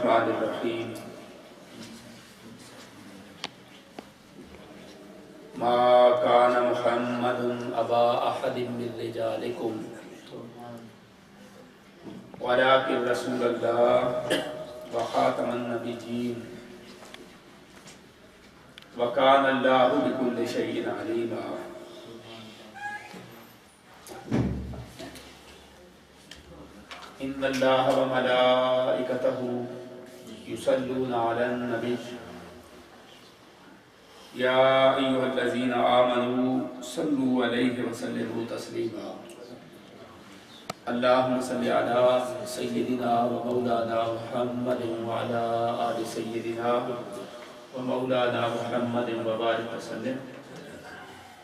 الرحمن الرحیم ما کان محمد ابا احد من رجالکم ولکن رسول اللہ وخاتم النبیین وکان اللہ بکل شیء علیما۔ ان اللہ وملائکتہ یصلون علی النبی یا ایھا الذین آمنوا صلوا علیہ وسلموا تسلیما۔ اللہم صل علی سیدنا و مولانا محمد وعلی آل سیدنا و مولانا محمد وبارک وسلم۔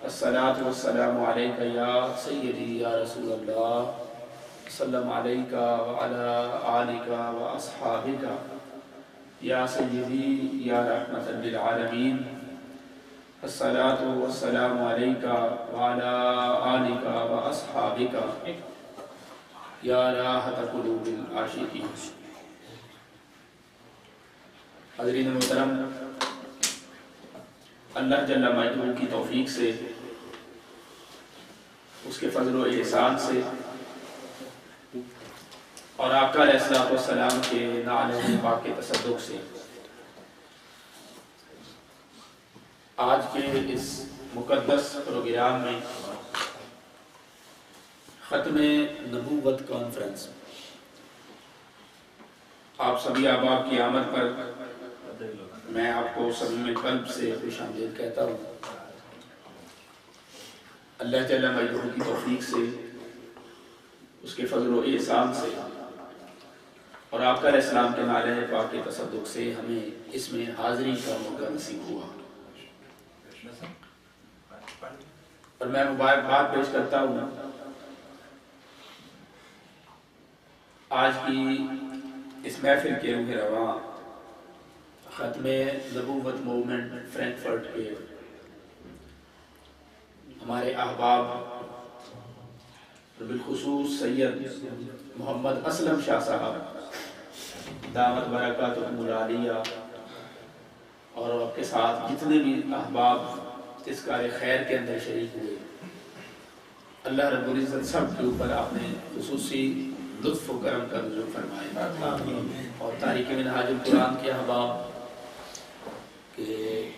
الصلاۃ والسلام علیک یا سیدی یا رسول اللہ، سلم علیکہ وعلی آلکہ واصحابکہ یا سیدی یا رحمۃ للعالمین۔ الصلاۃ والسلام علیکہ وعلی آلکہ واصحابکہ یا راحت قلوب العاشقین۔ حضرین محترم، اللہ جل مجدہ کی توفیق سے، اس کے فضل و احسان سے اور آقا علیہ السلام کے نعل پاک کے تصدق سے آج کے اس مقدس پروگرام میں ختم نبوت کانفرنس آپ سبھی احباب کی آمد پر میں آپ کو صمیم قلب سے خوش آمدید کہتا ہوں۔ اللہ جل مجدہ کی توفیق سے، اس کے فضل و احسان سے اور آقا علیہ السلام کے نعل پاک کے تصدق سے ہمیں اس میں حاضری کا موقع نصیب ہوا، اور میں مبارکباد پیش کرتا ہوں آج کی اس محفل کے روح رواں ختم نبوت موومنٹ فرینکفرٹ کے ہمارے احباب، بالخصوص سید محمد اسلم شاہ صاحب دامت برکاتہم العالیہ، اور آپ کے ساتھ جتنے بھی احباب تذکار خیر کے اندر شریک ہوئے، اللہ رب العزت سب کے اوپر آپ نے خصوصی لطف و کرم کا نزول فرمائے، اور تاریخ منہاج القرآن کے احباب کہ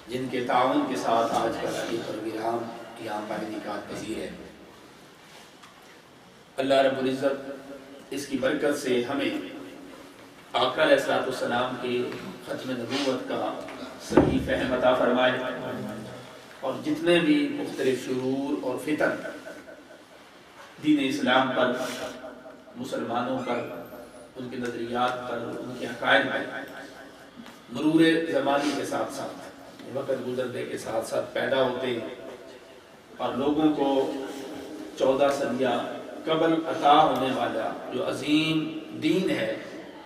جن کے تعاون کے ساتھ آج کا یہ پروگرام یہاں پر انعقاد پذیر ہے، اللہ رب العزت اس کی برکت سے ہمیں آقا علیہ السلام کی ختم نبوت کا صحیح فہم عطا فرمائے، اور جتنے بھی مختلف شرور اور فتن دین اسلام پر، مسلمانوں پر، ان کے نظریات پر، ان کے عقائد پر مرور زمانے کے ساتھ ساتھ، وقت گزرنے کے ساتھ ساتھ پیدا ہوتے ہیں، اور لوگوں کو 14 صدیہ قبل عطا ہونے والا جو عظیم دین ہے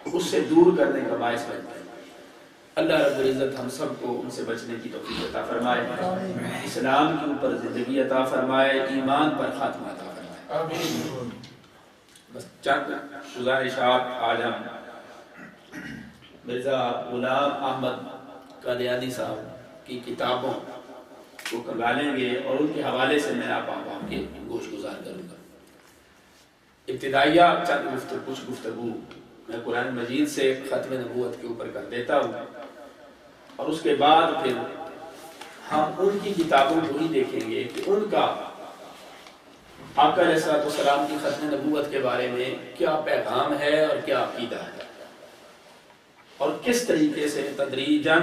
اس سے دور کرنے کا باعث بنتا ہے۔ اللہ رب العزت ہم سب کو ان سے بچنے کی توفیق عطا فرمائے، اسلام کے اوپر زندگی عطا فرمائے، ایمان پر خاتمہ عطا فرمائے۔ بس چند گزارشات آج ہم مرزا غلام احمد قادیانی صاحب کی کتابوں کو کنگالیں گے، اور ان کے حوالے سے میں آپ کے گوش گزار کروں گا۔ ابتدائیہ چند کچھ گفتگو میں قرآن مجید سے ختم نبوت کے اوپر کر دیتا ہوں، اور اس کے بعد پھر ہم ان کی کتابوں کو ہی دیکھیں گے کہ ان کا آقا علیہ السلام کی ختم نبوت کے بارے میں کیا پیغام ہے اور کیا عقیدہ ہے، اور کس طریقے سے تدریجاً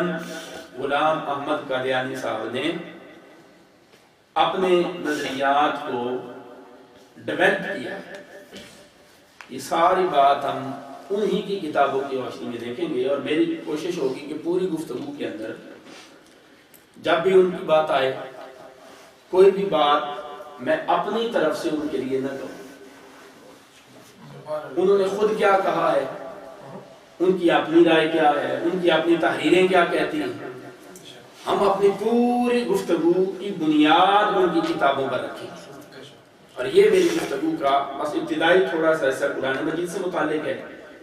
غلام احمد قادیانی صاحب نے اپنے نظریات کو ڈیولپ کیا ہے۔ یہ ساری بات ہم انہی کی کتابوں کی روشنی میں دیکھیں گے، اور میری کوشش ہوگی کہ پوری گفتگو کے اندر جب بھی ان کی بات آئے، کوئی بھی بات میں اپنی طرف سے ان کے لیے نہ کہوں۔ انہوں نے خود کیا کہا ہے، ان کی اپنی رائے کیا ہے، ان کی اپنی تحریریں کیا کہتی ہیں، ہم اپنی پوری گفتگو کی بنیاد ان کی کتابوں پر رکھیں۔ اور یہ میری گفتگو کا بس ابتدائی تھوڑا سا قرآن مجید سے متعلق ہے،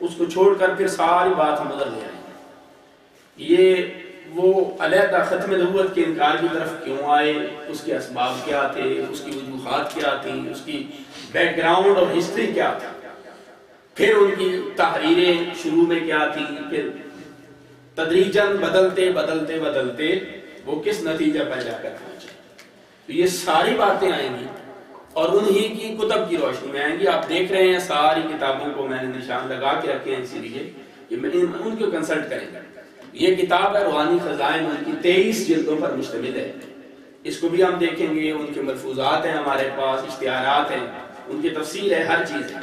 اس کو چھوڑ کر پھر ساری بات ہم ادھر لے آئیں گے۔ یہ وہ علیحدہ ختم نبوت کے انکار کی طرف کیوں آئے، اس کے اسباب کیا تھے، اس کی وجوہات کیا تھیں، اس کی بیک گراؤنڈ اور ہسٹری کیا تھی، پھر ان کی تحریریں شروع میں کیا تھیں، پھر تدریجاً بدلتے بدلتے بدلتے وہ کس نتیجہ پر جا کر پہنچے۔ تو یہ ساری باتیں آئیں گی اور انہی کی کتب کی روشنی میں آئیں گی۔ آپ دیکھ رہے ہیں ساری کتابوں کو میں نے نشان لگا کے رکھے ہیں، اسی لیے کہ ان کو کنسلٹ کریں گے۔ یہ کتاب ہے روحانی خزائن، ان کی 23 جلدوں پر مشتمل ہے۔ اس کو بھی ہم دیکھیں گے، ان کے ملفوظات ہیں ہمارے پاس، اشتہارات ہیں، ان کی تفسیر ہے، ہر چیز ہے۔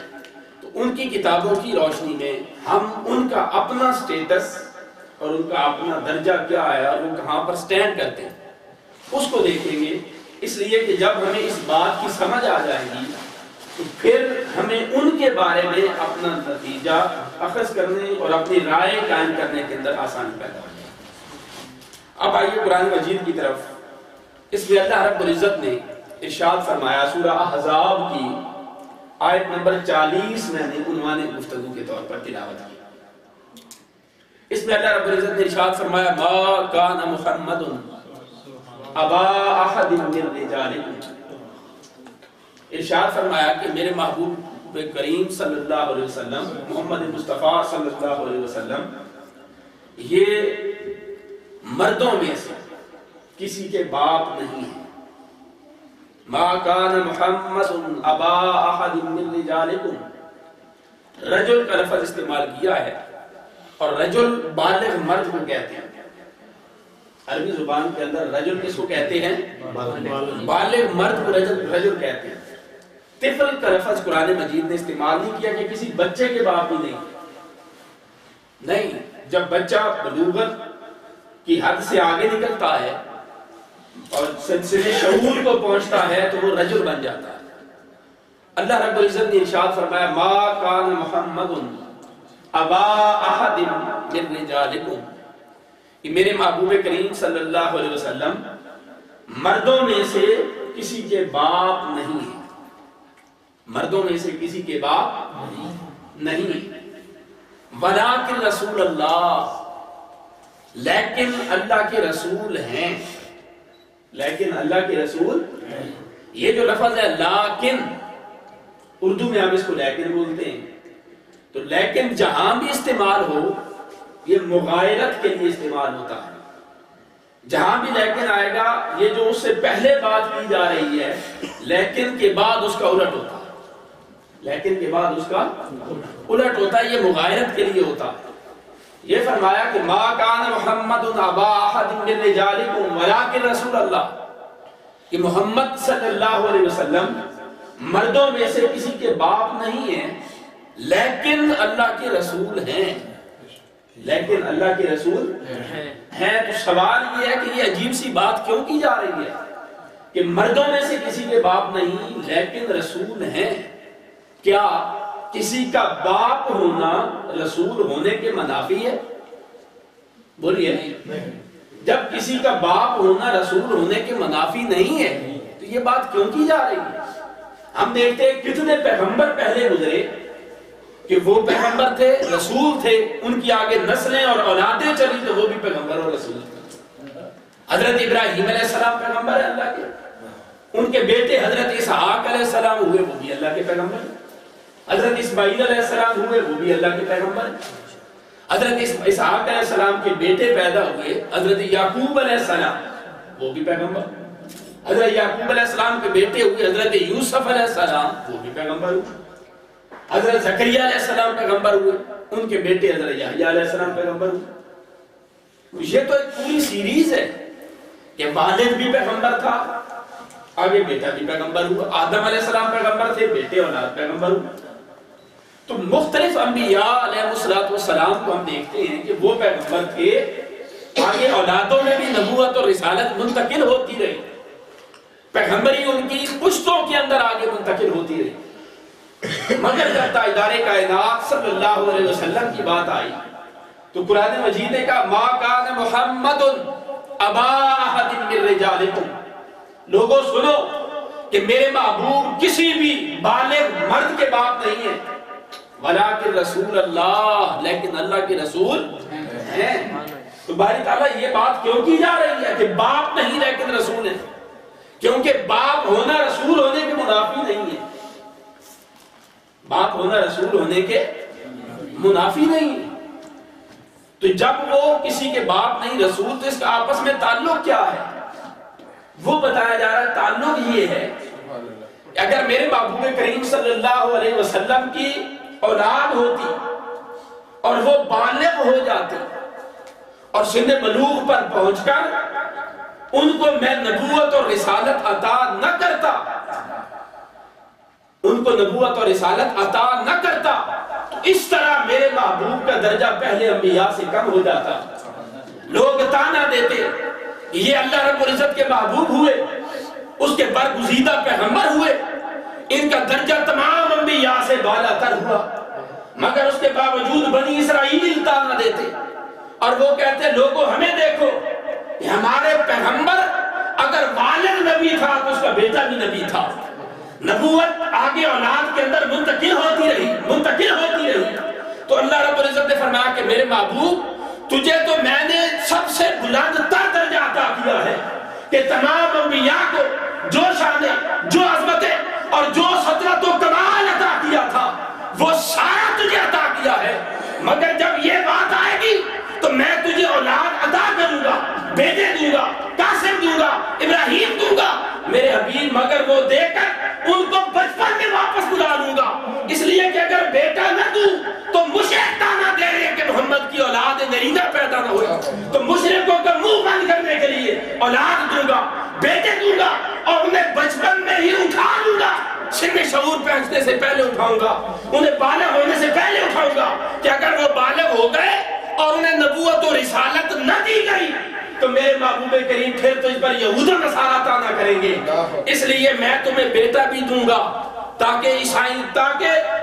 تو ان کی کتابوں کی روشنی میں ہم ان کا اپنا سٹیٹس اور ان کا اپنا درجہ کیا ہے اور وہ کہاں پر سٹینڈ کرتے ہیں اس کو دیکھیں گے۔ اس لیے کہ جب ہمیں اس بات کی سمجھ آ جائے گی تو پھر ہمیں ان کے بارے میں اپنا نتیجہ اخذ کرنے اور اپنی رائے قائم کرنے کے اندر آسانی پیدا ہو جائے گی۔ اب آئیے قرآن مجید کی طرف۔ اس میں اللہ رب العزت نے ارشاد فرمایا، سورہ احزاب کی آیت نمبر 40 میں نے عنوان گفتگو کے طور پر تلاوت کی۔ اس میں اللہ رب العزت نے ارشاد فرمایا، ما کان محمد ابا احد من رجالکم۔ ارشاد فرمایا کہ میرے محبوب کریم صلی اللہ علیہ وسلم، محمد مصطفیٰ صلی اللہ علیہ وسلم، یہ مردوں میں سے کسی کے باپ نہیں ہے۔ ما کان محمد ابا احد من رجالکم، رجل کا لفظ استعمال کیا ہے، اور رجل بالغ مرد کو کہتے ہیں۔ عربی زبان کے اندر رجل کس کو کہتے ہیں؟ بالغ مرد کو رجل کہتے ہیں۔ طفل کا لفظ قرآن مجید نے استعمال نہیں کیا کہ کسی بچے کے باپ بھی نہیں۔ جب بچہ بلوغت کی حد سے آگے نکلتا ہے اور سلسلے شعور کو پہنچتا ہے تو وہ رجل بن جاتا ہے۔ اللہ رب العزت نے ارشاد فرمایا، ما کان محمد ابا احد من رجالکم، کہ میرے محبوب کریم صلی اللہ علیہ وسلم مردوں میں سے کسی کے باپ نہیں ہے۔ مردوں میں سے کسی کے باپ نہیں، ولیکن رسول اللہ، لیکن اللہ کے رسول ہیں۔ لیکن اللہ کے رسول، یہ جو لفظ ہے لیکن، اردو میں ہم اس کو لیکن بولتے ہیں، تو لیکن جہاں بھی استعمال ہو یہ مغایرت کے لیے استعمال ہوتا ہے۔ جہاں بھی لیکن آئے گا، یہ جو اس سے پہلے بات کی جا رہی ہے لیکن کے بعد اس کا الٹ ہوتا ہے، لیکن کے بعد اس کا الٹ ہوتا ہے، یہ مغایرت کے لیے ہوتا ہے۔ یہ فرمایا کہ ما کان محمد ابا احد من رجالکم ولکن رسول اللہ، کہ محمد صلی اللہ علیہ وسلم مردوں میں سے کسی کے باپ نہیں ہیں لیکن اللہ کے رسول ہیں۔ لیکن اللہ کے رسول ہیں۔ تو سوال یہ ہے کہ یہ عجیب سی بات کیوں کی جا رہی ہے کہ مردوں میں سے کسی کے باپ نہیں لیکن رسول ہیں؟ کیا کسی کا باپ ہونا رسول ہونے کے منافی ہے؟ بولیے، جب کسی کا باپ ہونا رسول ہونے کے منافی نہیں ہے تو یہ بات کیوں کی جا رہی ہے؟ ہم دیکھتے ہیں کتنے پیغمبر پہلے گزرے کہ وہ پیغمبر تھے، رسول تھے، ان کی آگے نسلیں اور اولادیں چلی تو وہ بھی پیغمبر اور رسول تھے۔ حضرت ابراہیم علیہ السلام پیغمبر ہے اللہ کے، ان کے بیٹے حضرت اسحاق علیہ السلام ہوئے، وہ بھی اللہ کے پیغمبر ہیں۔ حضرت اسماعیل علیہ السلام ہوئے، وہ بھی اللہ کے پیغمبر ہیں۔ حضرت اسحاق علیہ السلام کے بیٹے پیدا ہوئے، حضرت یعقوب علیہ السلام، وہ بھی پیغمبر۔ حضرت یعقوب علیہ السلام کے بیٹے ہوئے حضرت یوسف علیہ السلام، وہ بھی پیغمبر ہوئے۔ حضرت زکریا علیہ السلام پیغمبر ہوئے، ان کے بیٹے حضرت یحییٰ علیہ السلام پیغمبر ہوئے۔ یہ تو ایک پوری سیریز ہے کہ والد بھی پیغمبر تھا، آگے بیٹا بھی پیغمبر ہوا، آدم علیہ السلام پیغمبر تھے، بیٹے اولاد پیغمبر ہوئے۔ تو مختلف انبیاء علیہ السلام کو ہم دیکھتے ہیں کہ وہ پیغمبر تھے، آگے اولادوں میں بھی نبوت اور رسالت منتقل ہوتی رہی، پیغمبری ان کی پشتوں کے اندر آگے منتقل ہوتی رہی، مگر جب تاجدار کائنات صلی اللہ علیہ وسلم کی بات آئی تو قرآن مجید نے کہا ما کان محمد ابا احد من رجالکم، لوگوں سنو کہ میرے محبوب کسی بھی بالغ مرد کے باپ نہیں ہیں، ولیکن رسول اللہ، لیکن اللہ کے رسول ہیں۔ تو باری تعالیٰ یہ بات کیوں کی جا رہی ہے کہ باپ نہیں لیکن رسول ہے؟ کیونکہ باپ ہونا رسول ہونے کے منافی نہیں ہے، باپ ہونا رسول ہونے کے منافی نہیں ہے۔ تو جب وہ کسی کے باپ نہیں رسول تو اس کا آپس میں تعلق کیا ہے؟ وہ بتایا جا رہا ہے تعلق یہ ہے کہ اگر میرے محبوب کریم صلی اللہ علیہ وسلم کی اولاد ہوتی اور وہ بالغ ہو جاتی اور سن بلوغ پر پہنچ کر ان کو میں نبوت اور رسالت عطا نہ کرتا، ان کو نبوت اور رسالت عطا نہ کرتا، تو اس طرح میرے محبوب کا درجہ پہلے انبیاء سے کم ہو جاتا۔ لوگ تانا دیتے یہ اللہ رب العزت کے محبوب ہوئے، اس کے برگزیدہ پیغمبر ہوئے، ان کا درجہ تمام انبیاء سے بالا تر ہوا، مگر اس کے باوجود بنی اسرائیل تانا دیتے اور وہ کہتے لوگوں ہمیں دیکھو کہ ہمارے پیغمبر اگر والد نبی تھا تو اس کا بیٹا بھی نبی تھا، نبوت آگے اولاد کے اندر منتقل ہوتی رہی۔ تو اللہ رب العزت نے فرمایا کہ میرے محبوب تجھے تو میں نے سب سے بلند تر درجہ عطا کیا ہے کہ تمام انبیاء کو جو شانیں، جو عظمتیں اور جو سطرت و کمال عطا کیا تھا وہ سارا تجھے عطا کیا ہے، مگر جب یہ بات آئے گی تو میں تجھے اولاد عطا کروں گا، بیٹے دوں گا، قاسم دوں گا، ابراہیم دوں گا میرے حبیب، مگر وہ دے کر ان کو بچپن میں واپس بلا لوں گا، اس لیے کہ اگر بیٹا نہ دوں تو مشرک تانا دے رہے کہ محمد کی اولاد نرینہ پیدا نہ ہوئی، تو مشرکوں کا منہ بند کرنے کے لیے اولاد دوں گا، بیٹے دوں گا اور انہیں بچپن میں ہی اٹھا لوں گا، سن شعور پہنچنے سے پہلے اٹھاؤں گا، انہیں بالغ ہونے سے پہلے اٹھاؤں گا کہ اگر وہ بالغ ہو گئے اور انہیں نبوت و رسالت نہ دی گئی تو میرے محبوب کریم پھر تجھ پر یہود و نصارہ تانا کریں گے، اس لیے میں تمہیں بیٹا بھی دوں گا تاکہ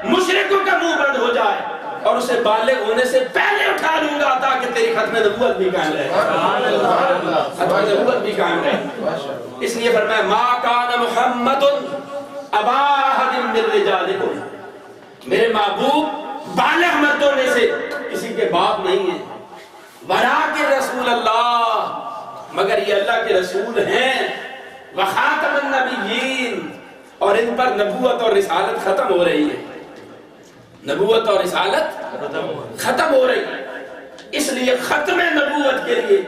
مشرکوں کا منہ بند ہو جائے اور اسے بالغ ہونے سے پہلے اٹھا لوں گا تاکہ تیری ختم نبوت بھی قائم رہے، ختم نبوت بھی قائم رہے۔ اس لیے فرمایا ما کان محمد ابا احد من رجالکم، میرے محبوب بالغ مردوں میں سے کسی کے باپ نہیں ہیں، ولیکن رسول اللہ، مگر یہ اللہ کے رسول ہیں، وخاتم النبیین، اور ان پر نبوت اور رسالت ختم ہو رہی ہے، نبوت اور رسالت ختم ہو رہی ہے۔ اس لیے ختم نبوت کے لیے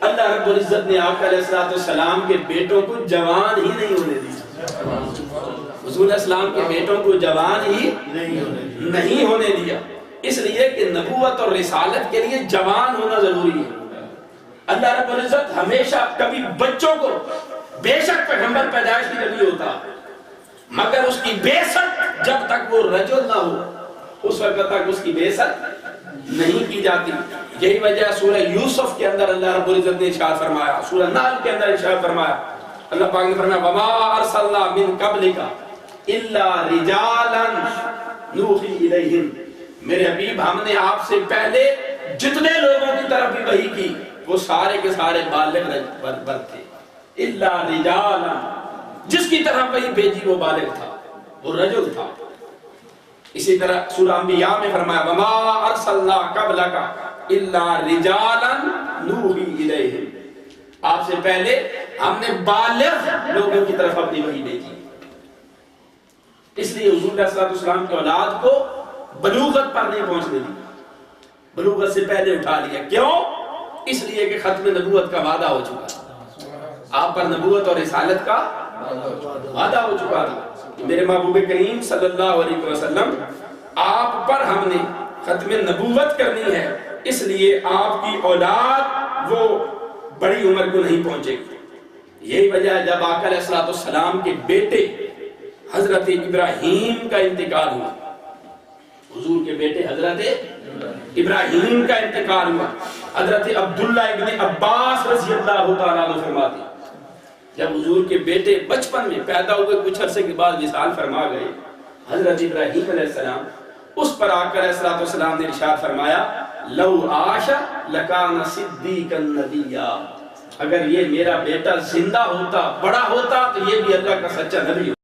اللہ رب العزت نے آقا علیہ السلام کے بیٹوں کو جوان ہی نہیں ہونے دیا، حضور اسلام کے بیٹوں کو جوان ہی نہیں ہونے دیا، اس لیے کہ نبوت اور رسالت کے لیے جوان ہونا ضروری ہے۔ اللہ رب العزت ہمیشہ کبھی بچوں کو، بے شک پیغمبر پیدائش کی نبی ہوتا مگر اس کی بعثت جب تک وہ رجل نہ ہو اس وقت تک اس کی بعثت نہیں کی جاتی۔ یہی وجہ سورہ یوسف کے اندر اللہ رب العزت نے ارشاد فرمایا، سورہ نحل کے اندر ارشاد فرمایا، اللہ پاک نے فرمایا وما ارسلنا من قبلک الا رجالا نوحی الیہم، میرے حبیب ہم نے آپ سے پہلے جتنے لوگوں کی طرف بھی وحی کی وہ سارے کے سارے بالغ مرد تھے، الا رجالا، جس کی طرف وحی بھیجی وہ بالغ تھا، وہ رجل تھا۔ اسی طرح سورہ انبیاء میں فرمایا وما ارسلنا قبلک الا رجالا نوحی الیہم، آپ سے پہلے ہم نے بالغ لوگوں کی طرف اپنی وحی بھیجی، اس لیے حضور صلی اللہ علیہ وسلم کی اولاد کو بلوغت پر نہیں پہنچنے دی، بلوغت سے پہلے اٹھا لیا، کیوں؟ اس لیے کہ ختم نبوت کا وعدہ ہو چکا تھا، آپ پر نبوت اور رسالت کا وعدہ ہو چکا تھا۔ میرے محبوب کریم صلی اللہ علیہ وسلم آپ پر ہم نے ختم نبوت کرنی ہے، اس لیے آپ کی اولاد وہ بڑی عمر کو نہیں پہنچے گی۔ یہی وجہ ہے جب آقا علیہ السلام کے بیٹے حضرت ابراہیم کا انتقال ہوا، حضور کے بیٹے حضرت ابراہیم کا انتقال ہوا، حضرت عبداللہ ابن عباس رضی اللہ تعالیٰ عنہ فرماتے جب حضور کے بیٹے بچپن میں پیدا ہوئے کچھ عرصے کے بعد وصال فرما گئے، حضرت ابراہیم علیہ السلام، اس پر آقا علیہ السلام نے ارشاد فرمایا لو عاش لکان صدیقا نبیا، اگر یہ میرا بیٹا زندہ ہوتا، بڑا ہوتا تو یہ بھی اللہ کا سچا نبی ہوتا۔